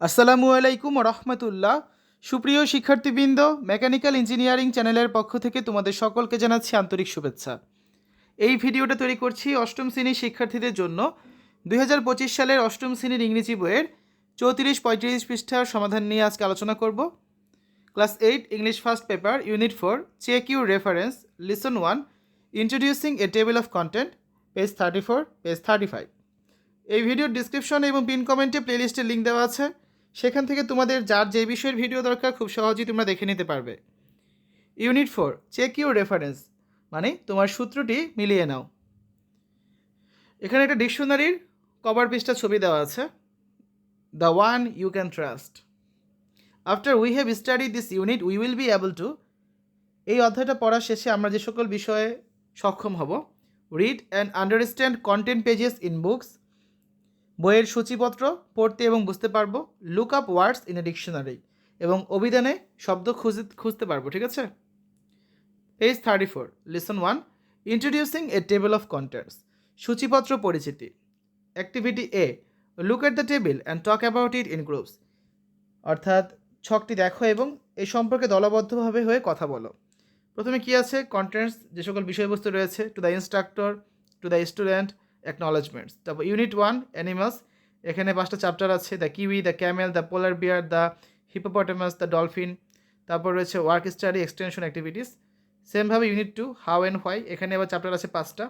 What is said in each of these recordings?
আসসালামু আলাইকুম রহমতুল্লাহ। সুপ্রিয় শিক্ষার্থীবৃন্দ, মেকানিক্যাল ইঞ্জিনিয়ারিং চ্যানেলের পক্ষ থেকে তোমাদের সকলকে জানাচ্ছি আন্তরিক শুভেচ্ছা। এই ভিডিওটা তৈরি করছি অষ্টম শ্রেণীর শিক্ষার্থীদের জন্য। 2025 সালের অষ্টম শ্রেণীর ইংরেজি বইয়ের 34-35 পৃষ্ঠার সমাধান নিয়ে আজকে আলোচনা করব। Class 8 English first paper unit 4, check your reference, lesson 1, introducing a table of content, page 34, page 35। এই ভিডিওর ডিসক্রিপশনে এবং পিন কমেন্টে প্লেলিস্টের লিঙ্ক দেওয়া আছে, সেখান থেকে তোমাদের যার যে বিষয়ের ভিডিও দরকার খুব সহজেই তোমরা দেখে নিতে পারবে। ইউনিট 4, চেক ইউর রেফারেন্স, মানে তোমার সূত্রটি মিলিয়ে নাও। এখানে একটা ডিকশনারির কভার পেজটা ছবি দেওয়া আছে, the one you can trust. After we have study this unit we will be able to, এই অধ্যায়টা পড়ার শেষে আমরা যে সকল বিষয়ে সক্ষম হব: read and understand content pages in books, বইয়ের সূচিপত্র পড়তে এবং বুঝতে পারবো। Look up words in a dictionary, এবং অভিধানে শব্দ খুঁজতে পারবো, ঠিক আছে। Page 34, listen 1, introducing a table of contents, সূচিপত্র পরিচিতি। Activity A, look at the table and talk about it in groups, অর্থাৎ ছকটি দেখো এবং এই সম্পর্কে দলবদ্ধভাবে হয়ে কথা বলো। প্রথমে কি আছে? কন্টেন্টস, যে সকল বিষয়বস্তু রয়েছে। To the instructor, to the student, acknowledgements. তারপর ইউনিট 1, অ্যানিমালস, এখানে 5টা চ্যাপ্টার আছে: the kiwi, the camel, the polar bear, the hippopotamus, the dolphin. তারপর রয়েছে ওয়ার্ক স্টাডি, এক্সটেনশন অ্যাক্টিভিটিস। সেমভাবে ইউনিট 2, হাউ অ্যান্ড হোয়াই, এখানে আবার চ্যাপ্টার আছে 5টা।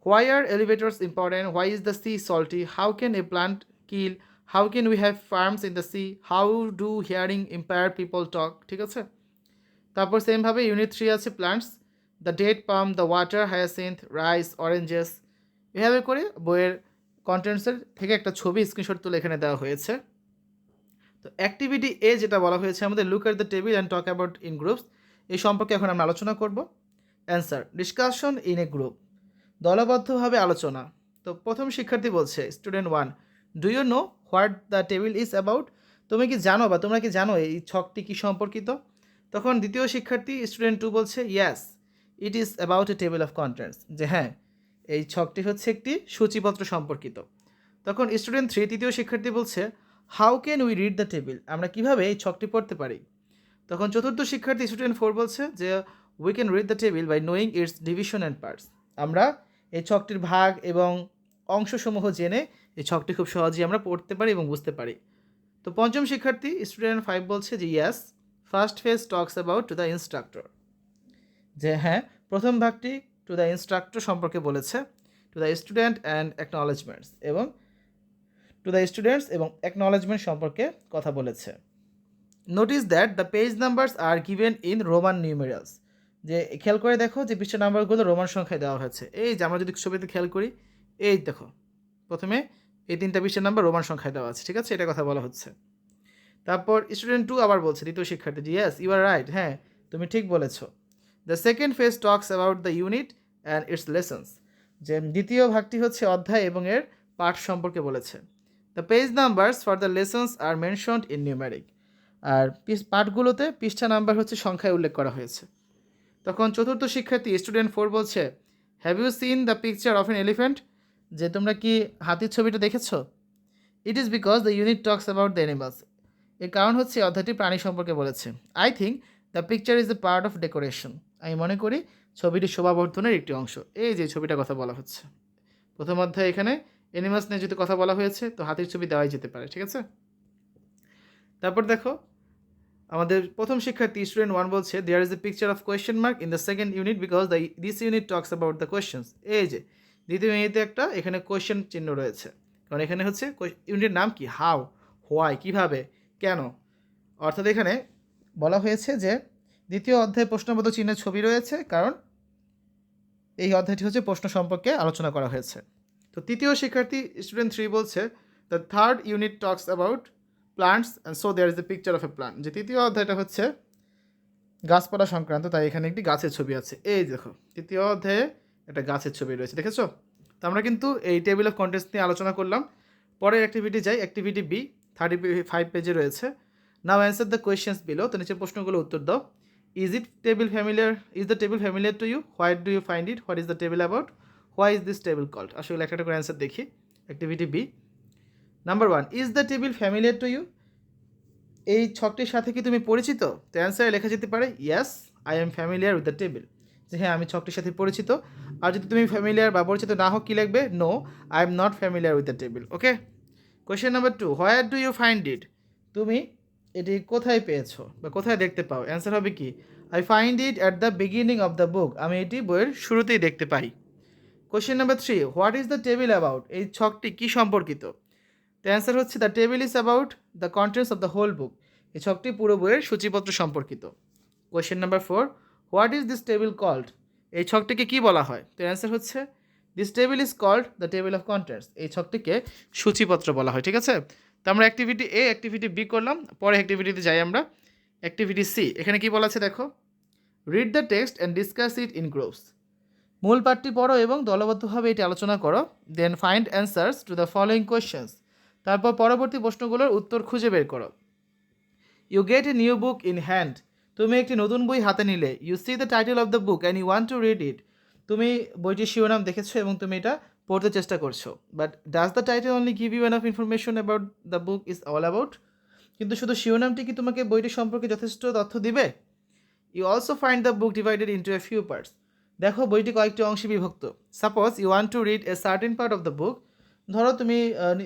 Why are elevators important, why is the sea salty, how can a plant kill, how can we have farms in the sea, how do hearing impaired people talk, ঠিক আছে। তারপর সেমভাবে unit 3 আছে plants, the date palm, the water hyacinth, rice, oranges. এভাবে করে বইয়ের কন্টেন্টসের থেকে একটা ছবি স্ক্রিনশট তুলে এখানে দেওয়া হয়েছে। তো অ্যাক্টিভিটি এ যেটা বলা হয়েছে আমাদের, look at the table and talk about in groups, এই সম্পর্কে এখন আমরা আলোচনা করব। Answer: discussion in a group, দলবদ্ধভাবে আলোচনা। তো প্রথম শিক্ষার্থী বলছে, student 1, do you know what the table is about, তুমি কি জানো বা তোমরা কি জানো এই ছকটি কি সম্পর্কিত? তখন দ্বিতীয় শিক্ষার্থী স্টুডেন্ট 2 বলছে, yes it is about a table of contents, যে হ্যাঁ এই ছকটি হচ্ছে একটি সূচিপত্র সম্পর্কিত। তখন স্টুডেন্ট 3, তৃতীয় শিক্ষার্থী বলছে, how can we read the table, আমরা কিভাবে এই ছকটি পড়তে পারি? তখন চতুর্থ শিক্ষার্থী স্টুডেন্ট 4 বলছে যে, we can read the table by knowing its division and parts, আমরা এই ছকটির ভাগ এবং অংশসমূহ জেনে এই ছকটি খুব সহজেই আমরা পড়তে পারি এবং বুঝতে পারি। তো পঞ্চম শিক্ষার্থী স্টুডেন্ট 5 বলছে যে, yes first page talks about to the instructor, যে হ্যাঁ প্রথম ভাগটি টু দ্য ইনস্ট্রাক্টর সম্পর্কে বলেছে, to the student and acknowledgements, এবং টু দ্য স্টুডেন্টস এবং অ্যাকনলেজমেন্ট সম্পর্কে কথা বলেছে। Notice that the page numbers are given in Roman numerals, যে খেয়াল করে দেখো যে পৃষ্ঠা নাম্বারগুলো রোমান সংখ্যায় দেওয়া হয়েছে। এই যে আমরা যদি ছবিতে খেয়াল করি, এই দেখো প্রথমে এই 3টা পৃষ্ঠা নাম্বার রোমান সংখ্যায় দেওয়া আছে, ঠিক আছে, এটা কথা বলা হচ্ছে। তারপর স্টুডেন্ট 2 আবার বলছে, দ্বিতীয় শিক্ষার্থী, ইয়েস ইউ আর রাইট, হ্যাঁ তুমি ঠিক বলেছো। The second phase talks about the unit and it's lessons, যে দ্বিতীয় ভাগটি হচ্ছে অধ্যায় এবং এর পাঠ সম্পর্কে বলেছে। The page numbers for the lessons are mentioned in numeric, আর পাঠগুলোতে পৃষ্ঠা নাম্বার হচ্ছে সংখ্যায় উল্লেখ করা হয়েছে। তখন চতুর্থ শিক্ষার্থী স্টুডেন্ট 4 বলছে, have you seen the picture of an elephant, যে তোমরা কি হাতির ছবিটা দেখেছো? It is because the unit talks about the animals, এর কারণ হচ্ছে অধ্যায়টি প্রাণী সম্পর্কে বলেছে। I think the picture is the part of decoration, আমি মনে করি ছবিটি শোভাবর্ধনের একটি অংশ। এই যে ছবিটার কথা বলা হচ্ছে, প্রথম অধ্যায় এখানে অ্যানিমালস নিয়ে যদি কথা বলা হয়েছে তো হাতির ছবি দেওয়াই যেতে পারে, ঠিক আছে। তারপর দেখো আমাদের প্রথম শিক্ষার্থী স্টুডেন্ট 1 বলছে, there is a picture of question mark in the second unit because this unit talks about the questions, এই যে দ্বিতীয় ইউনিটে একটা এখানে কোয়েশ্চেন চিহ্ন রয়েছে, কারণ এখানে হচ্ছে ইউনিটের নাম কি, হাউ, হোয়াই, কিভাবে, কেন। অর্থাৎ এখানে বলা হয়েছে যে দ্বিতীয় অধ্যায়ে প্রশ্নবোধক চিহ্নের ছবি রয়েছে, কারণ এই অধ্যায়টি হচ্ছে প্রশ্ন সম্পর্কে আলোচনা করা হয়েছে। তো তৃতীয় শিক্ষার্থী স্টুডেন্ট 3 বলছে, the third unit talks about plants and so there is the picture of a plant, যে তৃতীয় অধ্যায়টা হচ্ছে গাছপালা সংক্রান্ত, তাই এখানে একটি গাছের ছবি আছে। এই দেখো তৃতীয় অধ্যায়ে একটা গাছের ছবি রয়েছে, দেখেছো। তো আমরা কিন্তু এই টেবিল অফ কন্টেন্টস নিয়ে আলোচনা করলাম। পরের অ্যাক্টিভিটি যাই, অ্যাক্টিভিটি বি, 35 পেজে রয়েছে। Now answer the questions below, তো নিচে প্রশ্নগুলো উত্তর দাও। Is the table familiar to you, why do you find it, what is the table about, why is this table called. আসলে একটা করে অ্যান্সার দেখি। Activity B, number 1, is the table familiar to you, এই ছকটির সাথে কি তুমি পরিচিত? তো অ্যান্সারে লেখা যেতে পারে yes I am familiar with the table, যে হ্যাঁ আমি ছকটির সাথে পরিচিত। আর যদি তুমি ফ্যামিলিয়ার বা পরিচিত না হোক, কী লিখবে? No I am not familiar with the table. Okay, question number 2, where do you find it? তুমি এটি কোথায় পেয়েছো বা কোথায় দেখতে পাও? অ্যান্সার হবে কি? I find it at the beginning of the book, আমি এটি বইয়ের শুরুতেই দেখতে পাই। Question number 3, what is the table about? এই ছকটি কী সম্পর্কিত? তো অ্যান্সার হচ্ছে the table is about the contents of the whole book, এই ছকটি পুরো বইয়ের সূচিপত্র সম্পর্কিত। Question number 4, what is this table called? এই ছকটিকে কী বলা হয়? তো অ্যান্সার হচ্ছে this table is called the table of contents, এই ছকটিকে সূচিপত্র বলা হয়। ঠিক আছে, তো আমরা অ্যাক্টিভিটি এ অ্যাক্টিভিটি বি করলাম, পরে অ্যাক্টিভিটিতে যাই আমরা। অ্যাক্টিভিটি সি, এখানে কি বলা আছে দেখো, read the text and discuss it in groups. মূল পাঠটি পড়ো এবং দলবদ্ধভাবে এটি আলোচনা করো। Then find answers to the following questions, তারপর পরবর্তী প্রশ্নগুলোর উত্তর খুঁজে বের করো। You get a new book in hand, তুমি একটি নতুন বই হাতে নিলে। You see the title of the book and you want to read it, তুমি বইটির শিরোনাম দেখেছো এবং তুমি এটা পড়তে চেষ্টা করছো। But does the title only give you enough information about the book is all about, কিন্তু শুধু শিরোনামটি কি তোমাকে বইটি সম্পর্কে যথেষ্ট তথ্য দিবে? You also find the book divided into a few parts, দেখো বইটি কয়েকটি অংশে বিভক্ত। Suppose you want to read a certain part of the book, ধরো তুমি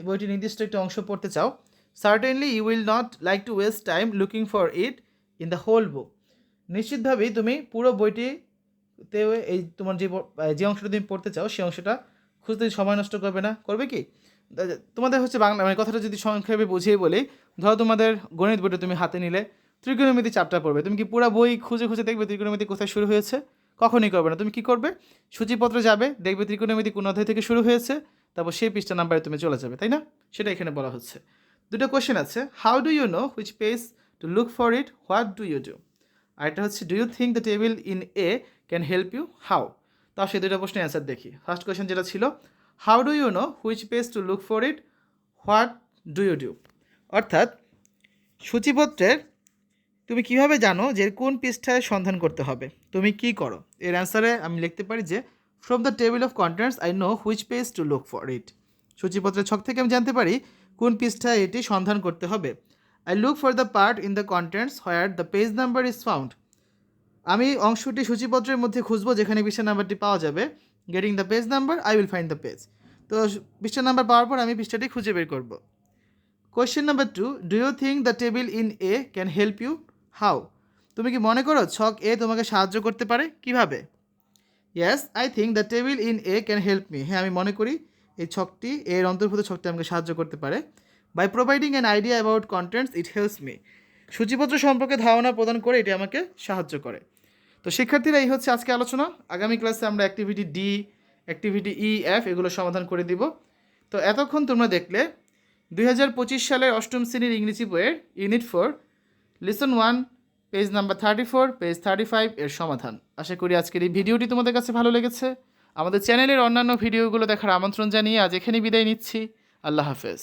বইটি নির্দিষ্ট একটি অংশ পড়তে চাও। Certainly you will not like to waste time looking for it in the whole book, নিশ্চিতভাবেই তুমি পুরো বইটিতে এই তোমার যে অংশটা তুমি পড়তে চাও সেই অংশটা খুঁজতে সময় নষ্ট করবে না। করবে কি? তোমাদের হচ্ছে বাংলা মানে কথাটা যদি সংক্ষেপে বুঝিয়ে বলি, ধরো তোমাদের গণিত বইটা তুমি হাতে নিলে, ত্রিকোণমিতি চ্যাপ্টার পড়বে, তুমি কি পুরো বই খুঁজে খুঁজে দেখবে ত্রিকোণমিতি কোথায় শুরু হয়েছে? কখনই করবে না। তুমি কি করবে? সূচিপত্র যাবে, দেখবে ত্রিকোণমিতি কোন অধ্যায় থেকে শুরু হয়েছে, তারপর সেই পৃষ্ঠা নাম্বারে তুমি চলে যাবে, তাই না? সেটা এখানে বলা হচ্ছে। দুটো কোয়েশ্চেন আছে, how do you know which page to look for it, what do you do? আর এটা হচ্ছে do you think the table in A can help you, how? তাও সেই দুটো প্রশ্নের অ্যান্সার দেখি। ফার্স্ট কোয়েশ্চেন যেটা ছিল, how do you know which page to look for it, what do you do? অর্থাৎ সূচিপত্রের তুমি কিভাবে জানো যে কোন পৃষ্ঠায় সন্ধান করতে হবে, তুমি কি করো? এর অ্যান্সারে আমি লিখতে পারি যে from the table of contents I know which page to look for it, সূচিপত্রের ছক থেকে আমি জানতে পারি কোন পৃষ্ঠায় এটি সন্ধান করতে হবে। I look for the part in the contents where the page number is found, আমি অংশটি সূচিপত্রের মধ্যে খুঁজবো যেখানে পৃষ্ঠা নাম্বারটি পাওয়া যাবে। Getting the page number I will find the page, তো পৃষ্ঠা নাম্বার পাওয়ার পর আমি পৃষ্ঠাটি খুঁজে বের করব। Question number 2, do you think the table in A can help you, how? তুমি কি মনে করো ছক এ তোমাকে সাহায্য করতে পারে, কিভাবে? Yes I think the table in A can help me, হ্যাঁ আমি মনে করি এই ছকটি এর অন্তর্ভুক্ত ছকটি আমাকে সাহায্য করতে পারে। By providing an idea about contents it helps me, সূচিপত্র সম্পর্কে ধারণা প্রদান করে এটি আমাকে সাহায্য করে। তো শিক্ষার্থীরা এই হচ্ছে আজকে আলোচনা। আগামী ক্লাসে আমরা অ্যাক্টিভিটি ডি, অ্যাক্টিভিটি ই, এফ এগুলো সমাধান করে দিব। তো এতক্ষণ তোমরা দেখলে 2025 সালের অষ্টম শ্রেণীর ইংরেজি বইয়ের unit 4 lesson 1 page number 34 page 35 এর সমাধান। আশা করি আজকের এই ভিডিওটি তোমাদের কাছে ভালো লেগেছে। আমাদের চ্যানেলের অন্যান্য ভিডিওগুলো দেখার আমন্ত্রণ জানিয়ে আজ এখানেই বিদায় নিচ্ছি। আল্লাহ হাফেজ।